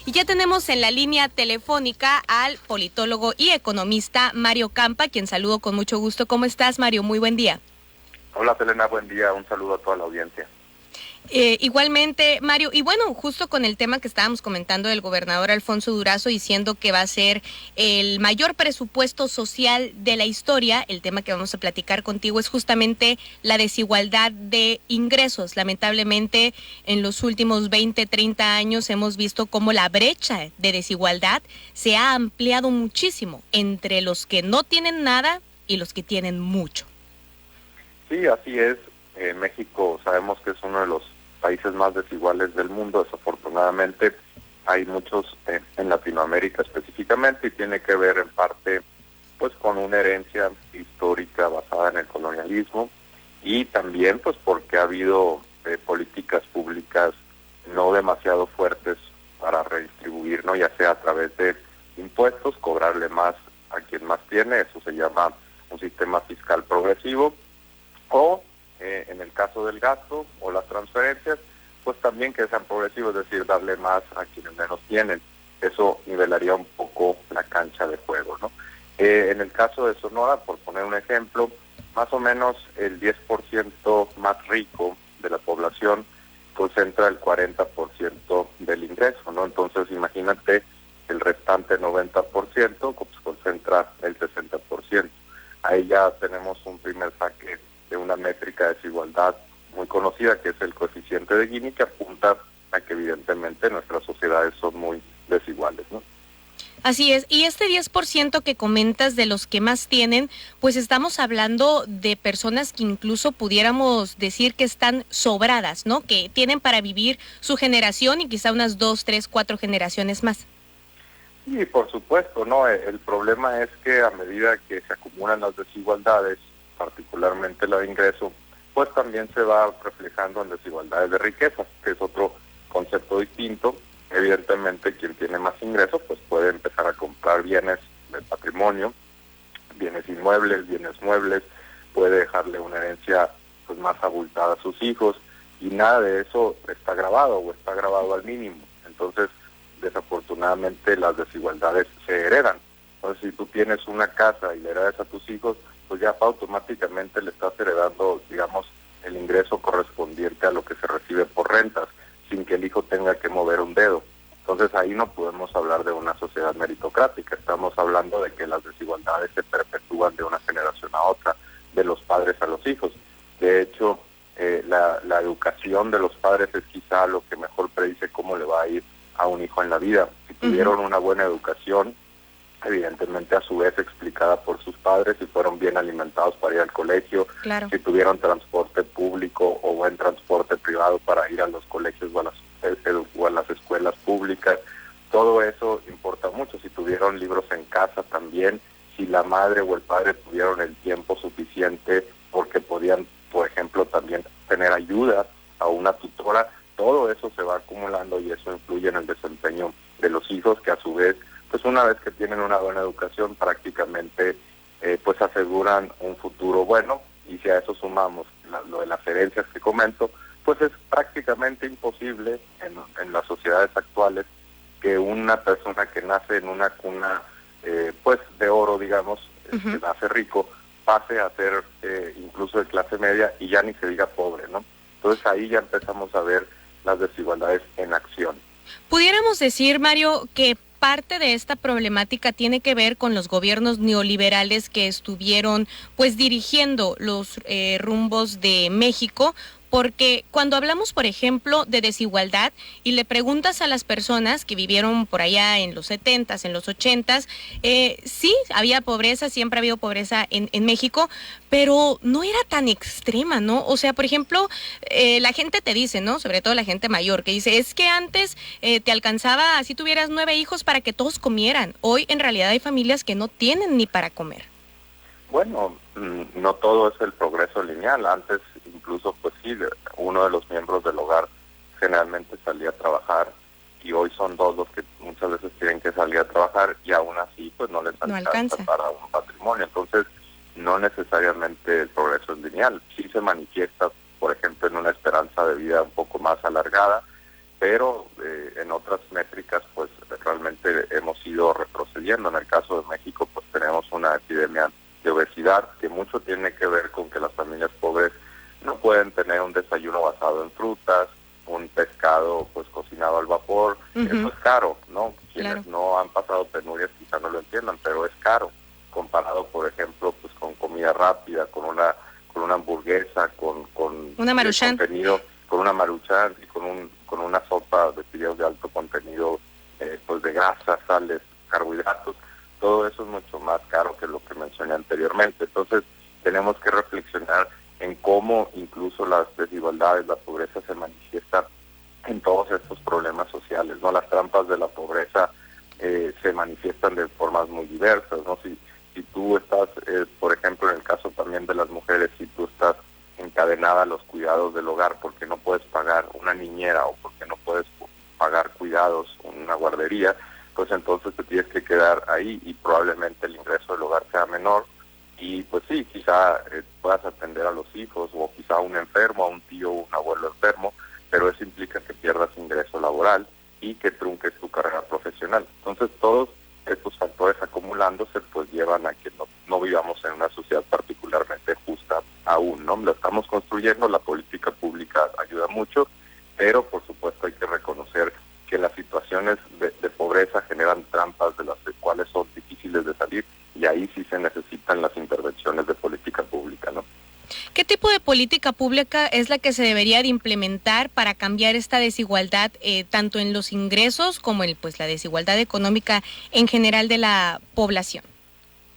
Y ya tenemos en la línea telefónica al politólogo y economista Mario Campa, quien saludo con mucho gusto. ¿Cómo estás, Mario? Muy buen día. Hola, Selena, buen día. Un saludo a toda la audiencia. Igualmente, Mario, y bueno, justo con el tema que estábamos comentando del gobernador Alfonso Durazo diciendo que va a ser el mayor presupuesto social de la historia, el tema que vamos a platicar contigo es justamente la desigualdad de ingresos. Lamentablemente, en los últimos 20, 30 años hemos visto cómo la brecha de desigualdad se ha ampliado muchísimo entre los que no tienen nada y los que tienen mucho. Sí, así es. México sabemos que es uno de los países más desiguales del mundo. Desafortunadamente hay muchos en Latinoamérica específicamente, y tiene que ver en parte pues con una herencia histórica basada en el colonialismo, y también pues porque ha habido políticas públicas no demasiado fuertes para redistribuir, ¿no? Ya sea a través de impuestos, cobrarle más a quien más tiene, eso se llama un sistema fiscal progresivo, o en el caso del gasto o las transferencias, pues también que sean progresivos, es decir, darle más a quienes menos tienen. Eso nivelaría un poco la cancha de juego, ¿no? En el caso de Sonora, por poner un ejemplo, más o menos el 10% más rico de la población concentra el 40% del ingreso, ¿no? Entonces, imagínate, el restante 90% pues concentra el 60%. Ahí ya tenemos un primer saque de una métrica de desigualdad muy conocida, que es el coeficiente de Gini, que apunta a que evidentemente nuestras sociedades son muy desiguales, ¿no? Así es, y este 10% que comentas de los que más tienen, pues estamos hablando de personas que incluso pudiéramos decir que están sobradas, ¿no? Que tienen para vivir su generación y quizá unas 2, 3, 4 generaciones más. Y por supuesto, ¿no? El problema es que a medida que se acumulan las desigualdades, particularmente la de ingreso, pues también se va reflejando en desigualdades de riqueza, que es otro concepto distinto. Evidentemente, quien tiene más ingresos, pues puede empezar a comprar bienes de patrimonio, bienes inmuebles, bienes muebles, puede dejarle una herencia pues más abultada a sus hijos, y nada de eso está grabado o está grabado al mínimo. Entonces, desafortunadamente, las desigualdades se heredan. Entonces, si tú tienes una casa y le heredas a tus hijos, pues ya automáticamente le estás heredando, digamos, el ingreso correspondiente a lo que se recibe por rentas, sin que el hijo tenga que mover un dedo. Entonces ahí no podemos hablar de una sociedad meritocrática, estamos hablando de que las desigualdades se perpetúan de una generación a otra, de los padres a los hijos. De hecho, la educación de los padres es quizá lo que mejor predice cómo le va a ir a un hijo en la vida. Si tuvieron una buena educación, evidentemente a su vez explicada por sus padres, si fueron bien alimentados para ir al colegio, claro, si tuvieron transporte público o buen transporte privado para ir a los colegios o a las escuelas públicas, todo eso importa mucho. Si tuvieron libros en casa también, si la madre o el padre tuvieron el tiempo suficiente porque podían, por ejemplo, también tener ayuda a una tutora, todo eso se va acumulando y eso influye en el desempeño de los hijos, que a su vez, pues una vez que tienen una buena educación, prácticamente pues aseguran un futuro bueno. Y si a eso sumamos lo de las herencias que comento, pues es prácticamente imposible en las sociedades actuales que una persona que nace en una cuna pues de oro, digamos, que nace rico, pase a ser incluso de clase media y ya ni se diga pobre, ¿no? Entonces ahí ya empezamos a ver las desigualdades en acción. Pudiéramos decir, Mario, que parte de esta problemática tiene que ver con los gobiernos neoliberales que estuvieron pues dirigiendo los rumbos de México, porque cuando hablamos, por ejemplo, de desigualdad y le preguntas a las personas que vivieron por allá en los 70s, en los 80s, sí, había pobreza, siempre ha habido pobreza en México, pero no era tan extrema, ¿no? O sea, por ejemplo, la gente te dice, ¿no? Sobre todo la gente mayor, que dice, es que antes te alcanzaba, si tuvieras 9 hijos, para que todos comieran. Hoy, en realidad, hay familias que no tienen ni para comer. Bueno, no todo es el progreso lineal. Antes, incluso, pues sí, uno de los miembros del hogar generalmente salía a trabajar, y hoy son dos los que muchas veces tienen que salir a trabajar, y aún así pues no les alcanza para un patrimonio. Entonces, no necesariamente el progreso es lineal. Sí se manifiesta, por ejemplo, en una esperanza de vida un poco más alargada, pero en otras métricas pues realmente hemos ido retrocediendo. En el caso de México pues tenemos una epidemia de obesidad que mucho tiene que ver con que las familias pobres no pueden tener un desayuno basado en frutas, un pescado pues cocinado al vapor. Eso es caro, ¿no? Quienes no han pasado penurias quizá no lo entiendan, pero es caro comparado, por ejemplo, pues con comida rápida, con una hamburguesa, con una Maruchan, contenido, con una Maruchan y con una sopa de fideos de alto contenido pues de grasas, sales, carbohidratos. Todo eso es mucho más caro que lo que mencioné anteriormente. Entonces tenemos que reflexionar en cómo incluso las desigualdades, la pobreza se manifiesta en todos estos problemas sociales, ¿no? Las trampas de la pobreza se manifiestan de formas muy diversas, ¿no? Si tú estás, por ejemplo, en el caso también de las mujeres, si tú estás encadenada a los cuidados del hogar porque no puedes pagar una niñera o porque no puedes pagar cuidados, una guardería, pues entonces te tienes que quedar ahí y probablemente el ingreso del hogar sea menor. Y pues sí, quizá puedas atender a los hijos o quizá a un enfermo, a un tío o un abuelo enfermo, pero eso implica que pierdas ingreso laboral y que trunques tu carrera profesional. Entonces todos estos factores acumulándose pues llevan a que no vivamos en una sociedad particularmente justa aún, ¿no? Lo estamos construyendo, la política pública ayuda mucho, pero por supuesto hay que reconocer que las situaciones de pobreza generan trampas de las cuales son difíciles de salir, y ahí sí se necesitan las intervenciones de política pública, ¿no? ¿Qué tipo de política pública es la que se debería de implementar para cambiar esta desigualdad, tanto en los ingresos como en pues la desigualdad económica en general de la población?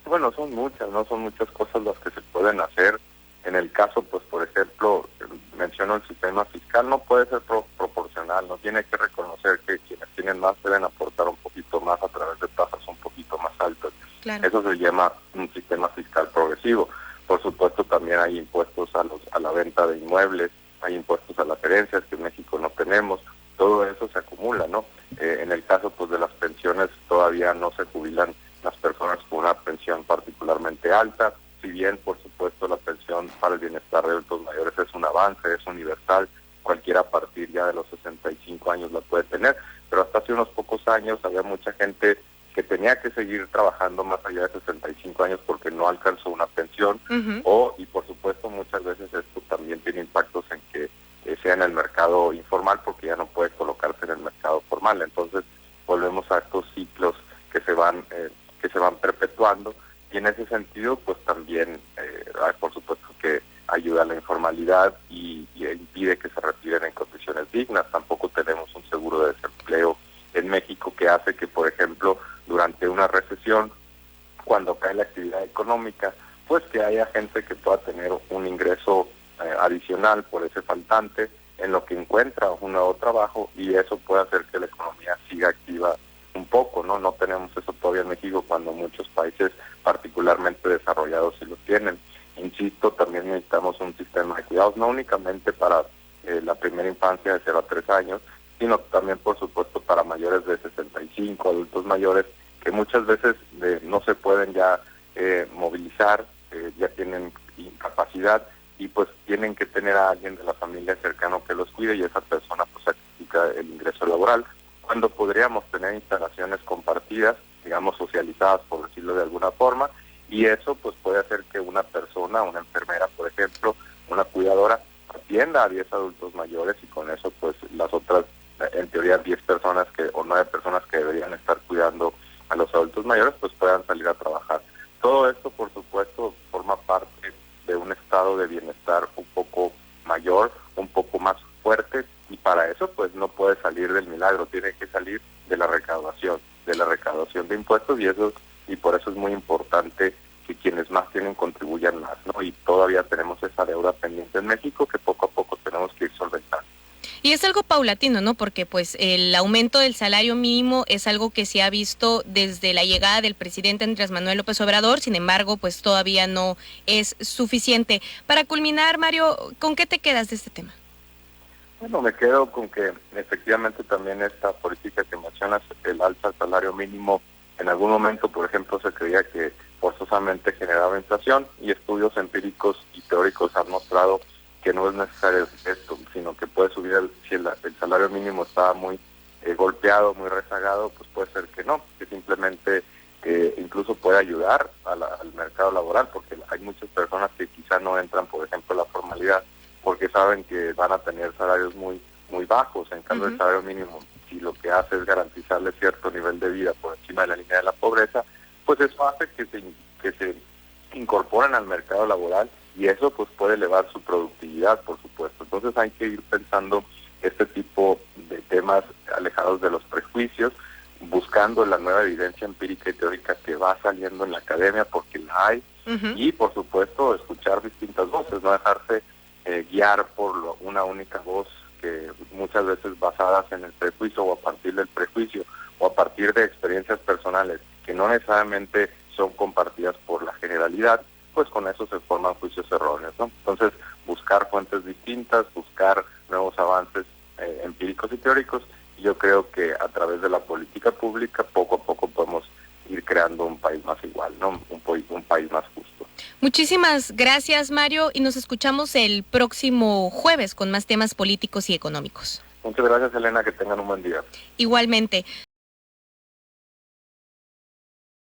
Bueno, son muchas cosas las que se pueden hacer. En el caso, pues, por ejemplo, menciono el sistema fiscal, no puede ser proporcional, no tiene que reconocer que quienes tienen más deben aportar un poquito más a través de tasas un poquito más altas. Claro. Eso se llama un sistema fiscal progresivo. Por supuesto, también hay impuestos a la venta de inmuebles, hay impuestos a las herencias que en México no tenemos. Todo eso se acumula, ¿no? En el caso, pues, de las pensiones, todavía no se jubilan las personas con una pensión particularmente alta. Si bien, por supuesto, la pensión para el bienestar de adultos mayores es un avance, es universal, cualquiera a partir ya de los 65 años la puede tener, pero hasta hace unos pocos años había mucha gente que tenía que seguir trabajando más allá de 65 años porque no alcanzó una pensión, y por supuesto muchas veces esto también tiene impactos en que sea en el mercado informal porque ya no puede colocarse en el mercado formal. Entonces volvemos a estos ciclos que se van perpetuando, y en ese sentido pues también por supuesto que ayuda a la informalidad y impide que se retiren en condiciones dignas. Tampoco tenemos un seguro de desempleo en México que hace que, por ejemplo, durante una recesión, cuando cae la actividad económica, pues que haya gente que pueda tener un ingreso adicional por ese faltante en lo que encuentra un nuevo trabajo, y eso puede hacer que la economía siga activa un poco, ¿no? No tenemos eso todavía en México cuando muchos países particularmente desarrollados sí lo tienen. Insisto, también necesitamos un sistema de cuidados, no únicamente para la primera infancia de 0 a 3 años, sino también, por supuesto, para mayores de 65, adultos mayores, que muchas veces no se pueden ya movilizar, ya tienen incapacidad, y pues tienen que tener a alguien de la familia cercano que los cuide, y esa persona pues sacrifica el ingreso laboral, cuando podríamos tener instalaciones compartidas, digamos socializadas, por decirlo de alguna forma, y eso pues puede hacer que una persona, una enfermera, por ejemplo, una cuidadora, atienda a 10 adultos mayores, y con eso pues las otras, en teoría 10 personas o 9 personas que deberían estar cuidando a los adultos mayores, pues puedan salir a trabajar. Todo esto, por supuesto, forma parte de un estado de bienestar un poco mayor, un poco más fuerte, y para eso pues no puede salir del milagro, tiene que salir de la recaudación de impuestos, y por eso es muy importante que quienes más tienen contribuyan más, ¿no? Y todavía tenemos esa deuda pendiente en México que poco a poco tenemos que ir solventando. Y es algo paulatino, ¿no? Porque pues el aumento del salario mínimo es algo que se ha visto desde la llegada del presidente Andrés Manuel López Obrador, sin embargo, pues todavía no es suficiente. Para culminar, Mario, ¿con qué te quedas de este tema? Bueno, me quedo con que efectivamente también esta política que mencionas, el alza del salario mínimo, en algún momento, por ejemplo, se creía que forzosamente generaba inflación, y estudios empíricos y teóricos han mostrado que no es necesario esto, sino que puede subir el salario salario mínimo estaba muy golpeado, muy rezagado, pues puede ser que no, que simplemente incluso puede ayudar al mercado laboral, porque hay muchas personas que quizá no entran, por ejemplo, a la formalidad, porque saben que van a tener salarios muy bajos. En cambio, el salario mínimo, si lo que hace es garantizarle cierto nivel de vida por encima de la línea de la pobreza, pues eso hace que se incorporen al mercado laboral, y eso pues puede elevar su productividad, por supuesto. Entonces hay que ir pensando este tipo de temas alejados de los prejuicios, buscando la nueva evidencia empírica y teórica que va saliendo en la academia, porque la hay, y por supuesto escuchar distintas voces, no dejarse guiar por una única voz, que muchas veces basadas en el prejuicio o a partir del prejuicio o a partir de experiencias personales que no necesariamente son compartidas por la generalidad, pues con eso se forman juicios erróneos, ¿no? Entonces, buscar fuentes distintas, buscar nuevos avances empíricos y teóricos, y yo creo que a través de la política pública poco a poco podemos ir creando un país más igual, ¿no? Un país más justo. Muchísimas gracias, Mario, y nos escuchamos el próximo jueves con más temas políticos y económicos. Muchas gracias, Elena, que tengan un buen día. Igualmente.